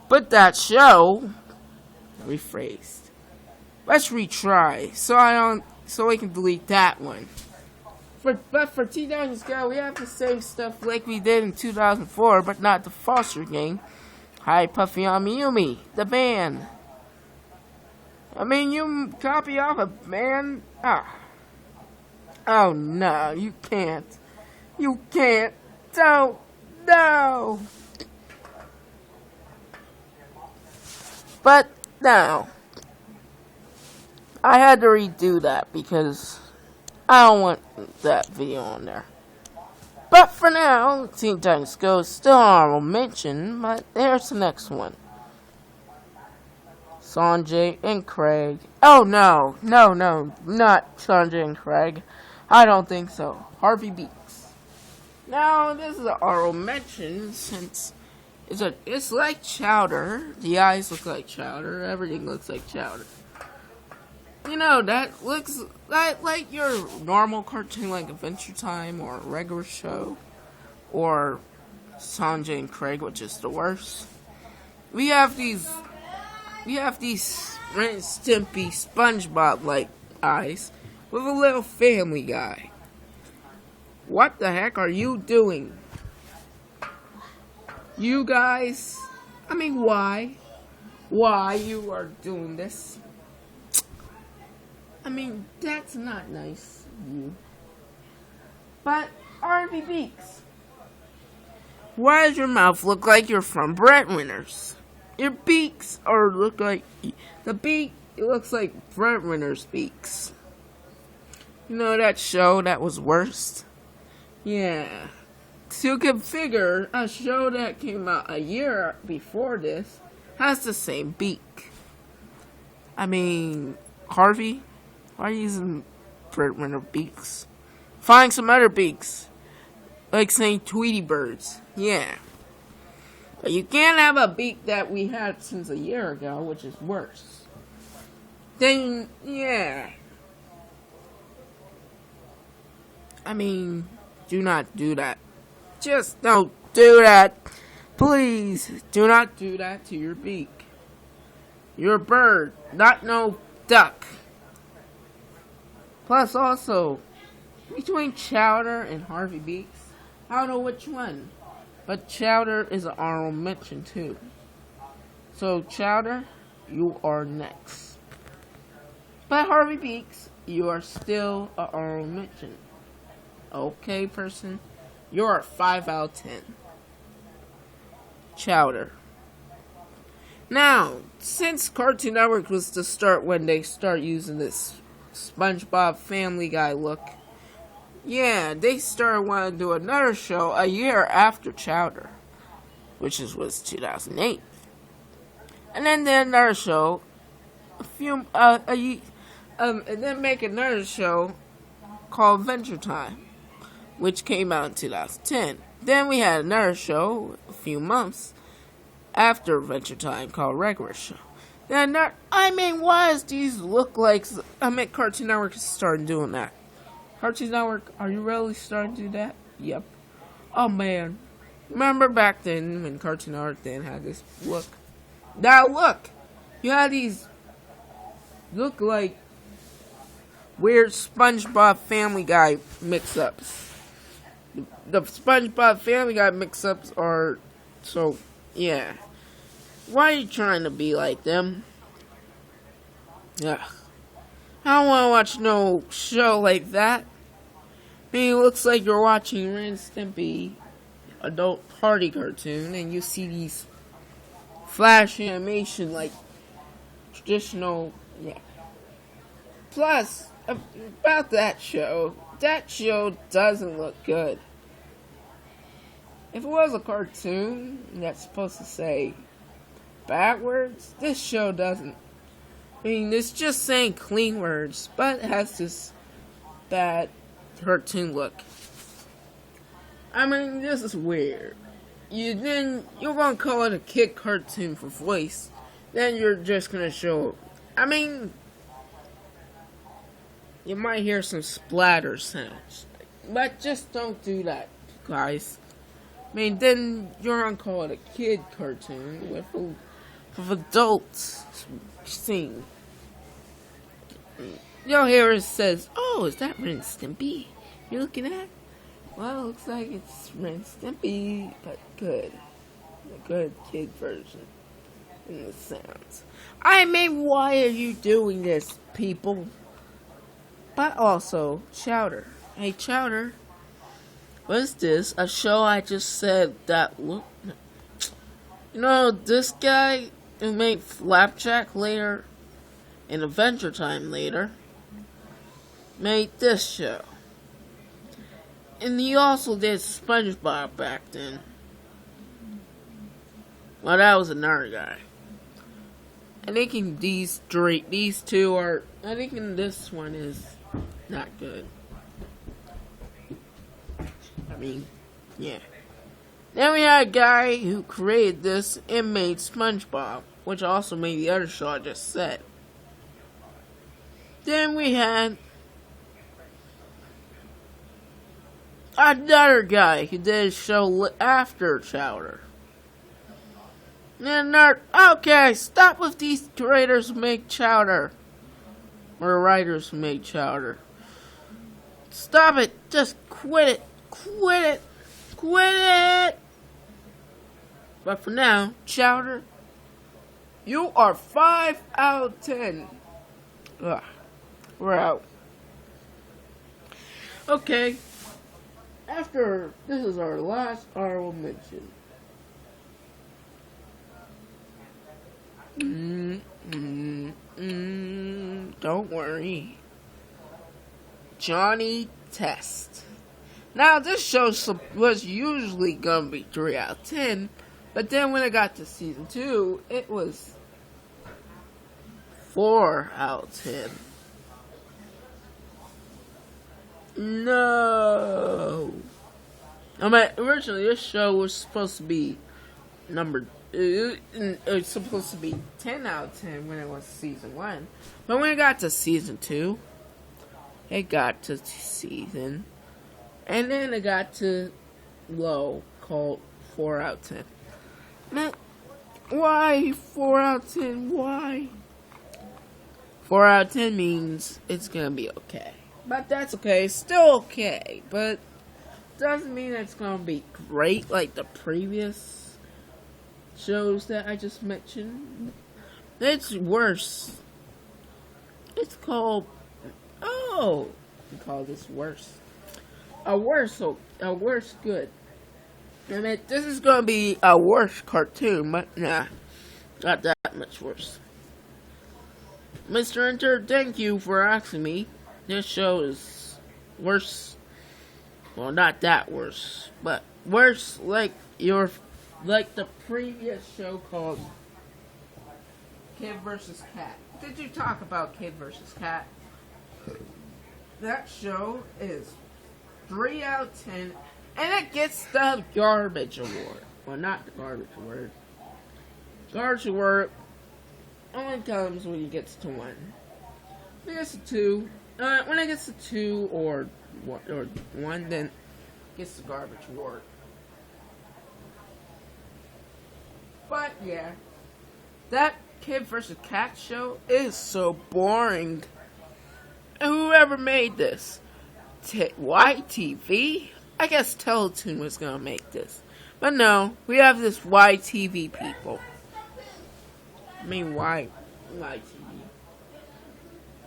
But that show, rephrased. Let's retry, so I can delete that one. But for 2000 Go, we have the same stuff like we did in 2004, but not the Foster Gang. Hi, Puffy Amiyumi, the band. I mean, you copy off a band? Oh no, you can't. You can't. Don't. No. But no. I had to redo that because I don't want that video on there. But for now, Teen Titans Go is still honorable mention, but there's the next one. Sanjay and Craig. Oh no, not Sanjay and Craig. I don't think so. Harvey Beaks. Now, this is an honorable mention since it's like Chowder. The eyes look like Chowder. Everything looks like Chowder. You know, that looks like your normal cartoon like Adventure Time or a regular show. Or Sanjay and Craig, which is the worst. We have these Ren and Stimpy SpongeBob-like eyes with a little Family Guy. What the heck are you doing? You guys, I mean, why? Why you are doing this? I mean, that's not nice, you. But, Harvey Beaks, why does your mouth look like you're from Breadwinners? Your beaks look like, the beak, it looks like Breadwinners' beaks. You know that show that was worst? Yeah. To configure a show that came out a year before this has the same beak. I mean, Harvey, why are you using Breadwinner beaks? Find some other beaks. Like saying Tweety Birds. Yeah. But you can't have a beak that we had since a year ago, which is worse. Then, yeah. I mean, do not do that. Just don't do that. Please, do not do that to your beak. You're a bird, not no duck. Plus, also, between Chowder and Harvey Beaks, I don't know which one. But Chowder is an honorable mention, too. So, Chowder, you are next. But Harvey Beaks, you are still an honorable mention. Okay, person? You're a 5 out of 10. Chowder. Now, since Cartoon Network was to start when they start using this SpongeBob Family Guy look, yeah, they started wanting to do another show a year after Chowder, which was 2008. And then did another show, and then make another show called Adventure Time, which came out in 2010. Then we had another show a few months after Adventure Time called Regular Show. Then, why does these look like... Cartoon Network is starting doing that. Cartoon Network, are you really starting to do that? Yep. Oh, man. Remember back then when Cartoon Network then had this look? Now, look! You had these... look like... weird SpongeBob Family Guy mix-ups. The SpongeBob Family Guy mix-ups are... so, yeah. Why are you trying to be like them? Ugh. I don't want to watch no show like that. I mean, it looks like you're watching Ren and Stimpy adult party cartoon, and you see these flash animation like traditional. Yeah. Plus, about that show doesn't look good. If it was a cartoon that's supposed to say bad words, this show doesn't. I mean, it's just saying clean words, but it has this bad cartoon look. I mean, this is weird. You're gonna call it a kid cartoon for voice, then you're just gonna show. I mean, you might hear some splatter sounds, but just don't do that, guys. I mean, then you're gonna call it a kid cartoon with of adults scene. You'll hear it says, "Oh, is that Ren Stimpy you're looking at?" Well, it looks like it's Ren Stimpy, but good. A good kid version. In the sounds. I mean, why are you doing this, people? But also, Chowder. Hey, Chowder. What's this? A show I just said that look. You know, this guy who made Flapjack later and Adventure Time later made this show. And he also did SpongeBob back then. Well, that was another guy. I think these two are. I think this one is not good. I mean, yeah. Then we had a guy who created this and made SpongeBob, which also made the other show I just said. Then we had another guy who did a show after Chowder. And okay, stop with these creators who make Chowder. Or writers who make Chowder. Stop it. Just quit it. Quit it. Quit it. But for now, Chowder, you are 5 out of 10. Ugh. We're out. Okay. After, this is our last honorable mention. Don't worry. Johnny Test. Now, this show was usually gonna be 3 out of 10, but then when it got to season 2, it was 4 out of 10. No. I mean, originally this show was supposed to be it was supposed to be 10 out of 10 when it was season 1. But when it got to season 2, it got to season. And then it got to low, called 4 out of 10. Man, why 4 out of 10? Why? 4 out of 10 means it's gonna be okay. But that's okay. It's still okay. But doesn't mean it's gonna be great like the previous shows that I just mentioned. It's worse. It's called we call this worse. A worse good. I mean, this is gonna be a worse cartoon, but nah, not that much worse. Mr. Enter, thank you for asking me. This show is worse. Well, not that worse, but worse like the previous show called Kid vs. Cat. Did you talk about Kid vs. Cat? That show is 3 out of 10, and it gets the Garbage Award. Well, not the Garbage Award. Garbage Award only comes when it gets to 1. When it gets to 2, when it gets to 2 or 1, then it gets the Garbage Award. But yeah, that Kid vs. Cat show is so boring. And whoever made this? YTV? I guess Teletoon was gonna make this. But no, we have this YTV people. I mean, YTV.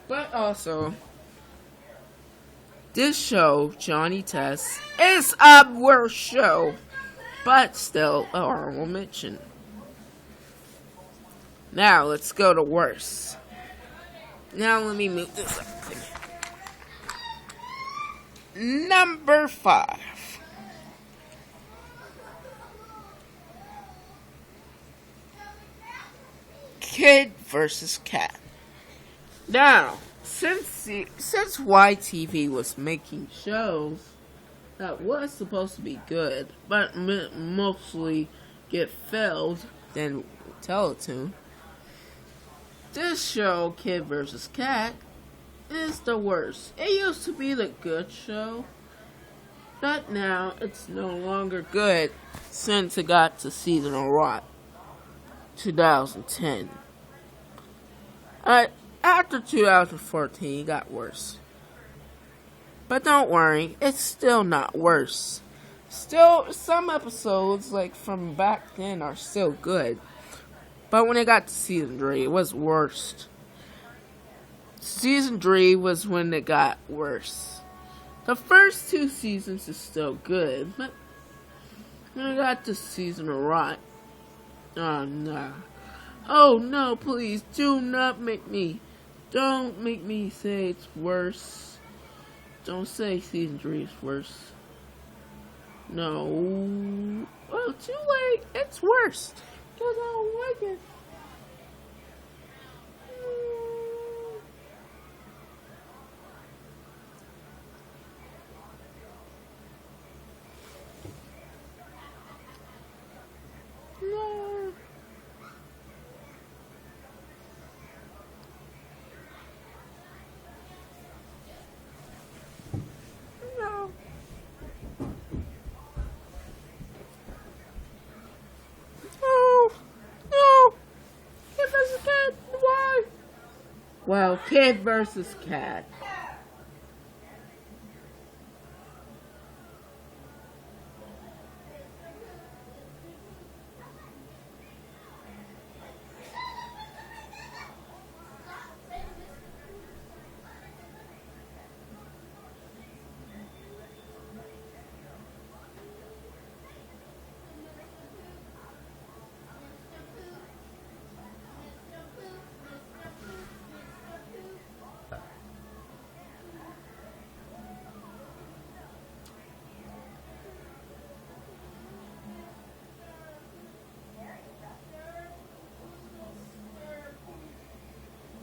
But also, this show, Johnny Test, is a worse show. But still, an honorable mention. Now, let's go to worse. Now, let me move this up. Number 5. Kid vs. Cat. Now, since YTV was making shows that was supposed to be good, but mostly get failed, then Teletoon, this show, Kid vs. Cat, is the worst. It used to be the good show, but now it's no longer good since it got to season 1. 2010. After 2014, it got worse. But don't worry, it's still not worse. Still, some episodes, like from back then, are still good. But when it got to season 3, it was worst. Season 3 was when it got worse. The first 2 seasons is still good, but when it got to season of Rot, oh no. Oh no, please, don't make me say it's worse. Don't say season 3 is worse. No. Oh, too late. It's worse. Because I don't like it. No. No. No. No. Kid versus cat. Why? Well, kid versus cat.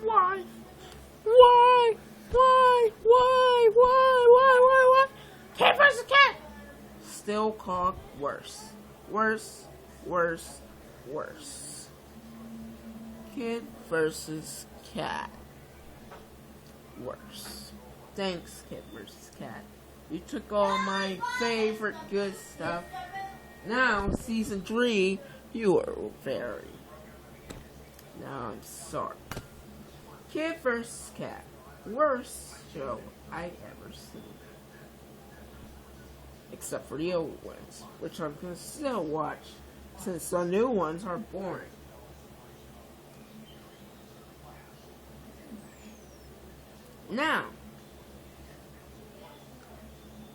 Why? Why? Why? Why? Why? Kid versus cat. Still called worse. Worse. Kid versus cat. Worse. Thanks, Kid versus cat. You took all my favorite good stuff. Now, season 3, you are very. Now I'm sorry. Kid vs. Cat. Worst show I ever seen. Except for the old ones, which I'm gonna still watch, since the new ones are boring. Now,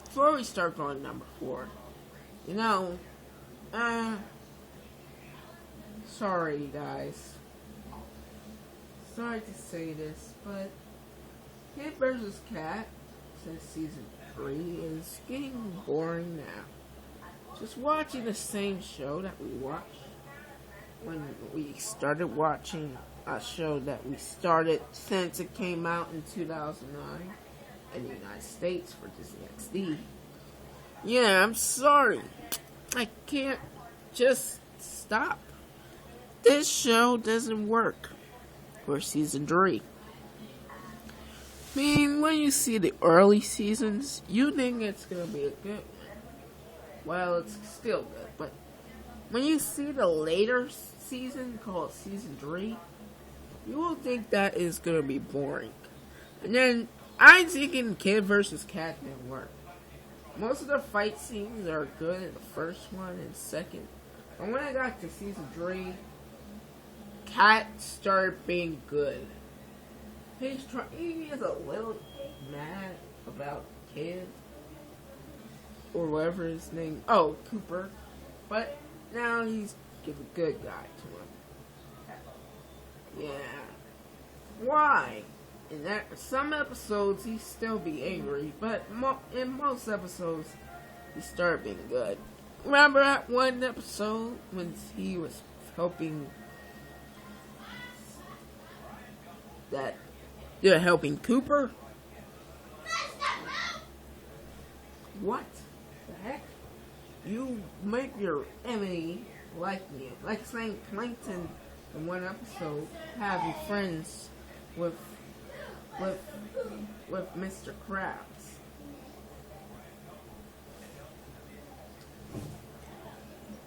before we start going number 4, sorry guys. Sorry to say this, but Kid vs. Cat, since season 3, is getting boring now. Just watching the same show that we watched when we started watching a show that we started since it came out in 2009 in the United States for Disney XD. Yeah, I'm sorry. I can't just stop. This show doesn't work for season 3. I mean, when you see the early seasons, you think it's gonna be a good one. Well, it's still good, but when you see the later season called season 3, you will think that is gonna be boring. And then I'm thinking Kid vs. Cat didn't work. Most of the fight scenes are good in the first one and second, but when I got to season 3, Cat started being good. He is a little mad about Kid, or whatever his name. Oh, Cooper. But now he's a good guy to him. Yeah. Why? In some episodes he still be angry, but in most episodes he started being good. Remember that one episode when he was helping they're helping Cooper? What the heck? You make your enemy like me. Like saying Plankton in one episode having friends with Mr. Krabs.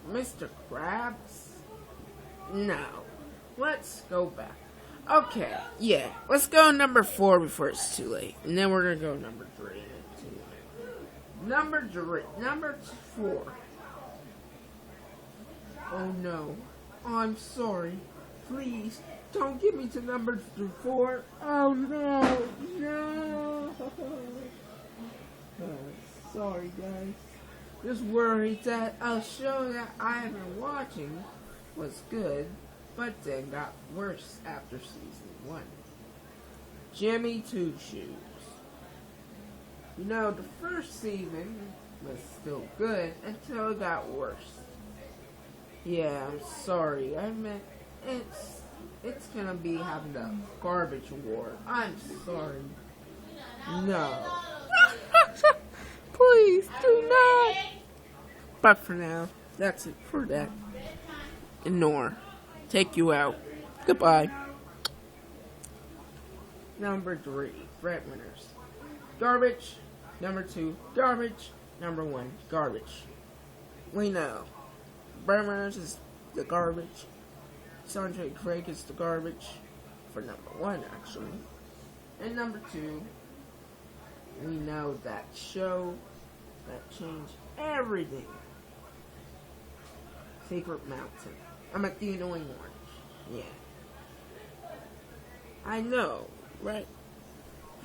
Mr. Krabs no. Let's go back. Okay, yeah. Let's go number 4 before it's too late. And then we're going to go number 3. Number 4. Oh no. Oh, I'm sorry. Please, don't get me to number 4. Oh no. No. Sorry, guys. Just worried that a show that I've been watching was good, but then got worse after season 1. Jimmy Two Shoes. You know, the first season was still good until it got worse. Yeah, I'm sorry. I meant it's gonna be having the garbage award. I'm sorry. No. Please do not. But for now, that's it for that. Ignore. Take you out. Goodbye. Number 3, breadwinners. Garbage. Number 2, garbage. Number 1, garbage. We know. Breadwinners is the garbage. Sanjay Craig is the garbage. For number 1, actually. And number 2, we know that show that changed everything. Secret Mountain. I'm at the Annoying Orange. Yeah. I know, right?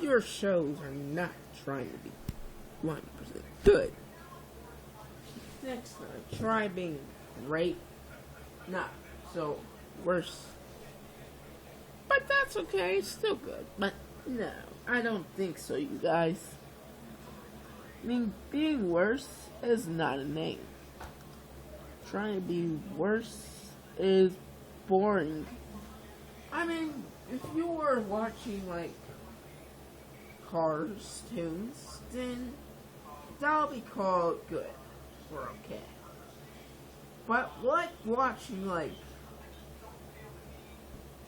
Your shows are not trying to be 100% good. Next time, try being great. Not so worse. But that's okay, it's still good. But no, I don't think so, you guys. I mean, being worse is not a name. Trying to be worse is boring. I mean, if you were watching, like, Cars tunes, then that'll be called good or okay. But what watching, like,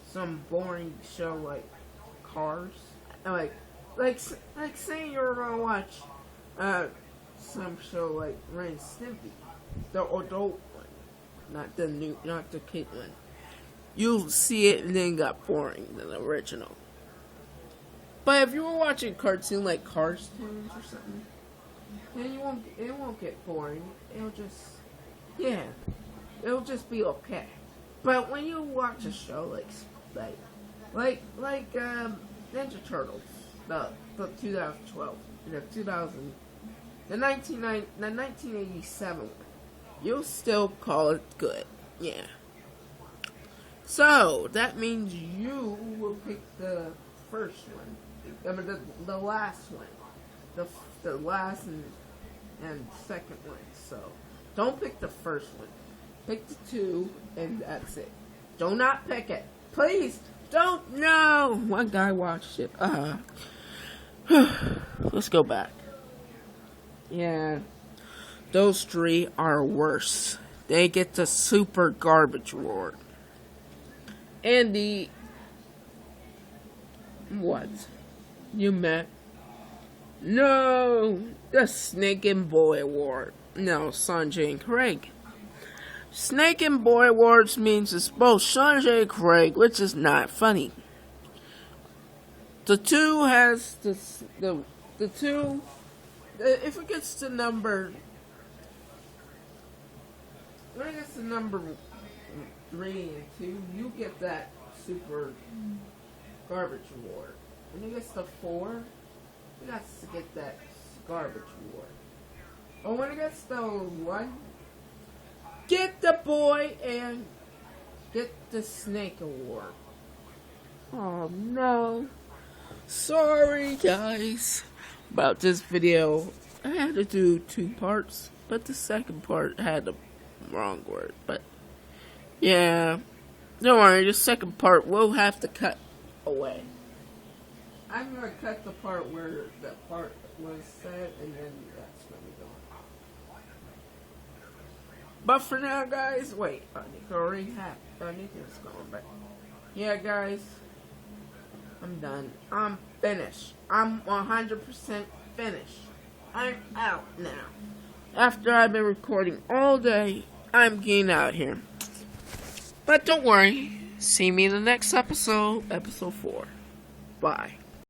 some boring show like Cars, like saying you're gonna watch some show like Ren and Stimpy, the adult one, not the kid one. You'll see it and then got boring than the original. But if you were watching a cartoon like Cars tunes or something, then it won't get boring. It'll just be okay. But when you watch a show like Ninja Turtles, the 2012, the 1987 one, you'll still call it good. Yeah. So that means you will pick the first one. I mean the last one. The last and second one. So don't pick the first one. Pick the 2 and that's it. Do not pick it. Please don't. No. One guy watched it. Let's go back. Yeah. Those 3 are worse. They get the super garbage award. And the what? You meant? No, the Snake and Boy Award. No, Sanjay and Craig. Snake and Boy Awards means it's both Sanjay and Craig, which is not funny. The 2 has the 2. If it gets to number, when it gets to number 3 and 2, you get that super garbage award. When it gets to 4, you got to get that garbage award. But when it gets to 1, get the boy and get the snake award. Oh no. Sorry guys about this video. I had to do 2 parts, but the second part had the wrong word. But yeah, don't worry, the second part we'll have to cut away. I'm gonna cut the part where that part was said, and then that's gonna be gone. But for now, guys, wait, I need to recap. I need to go back. Yeah, guys, I'm done. I'm finished. I'm 100% finished. I'm out now. After I've been recording all day, I'm getting out here. But don't worry. See me in the next episode, episode 4. Bye.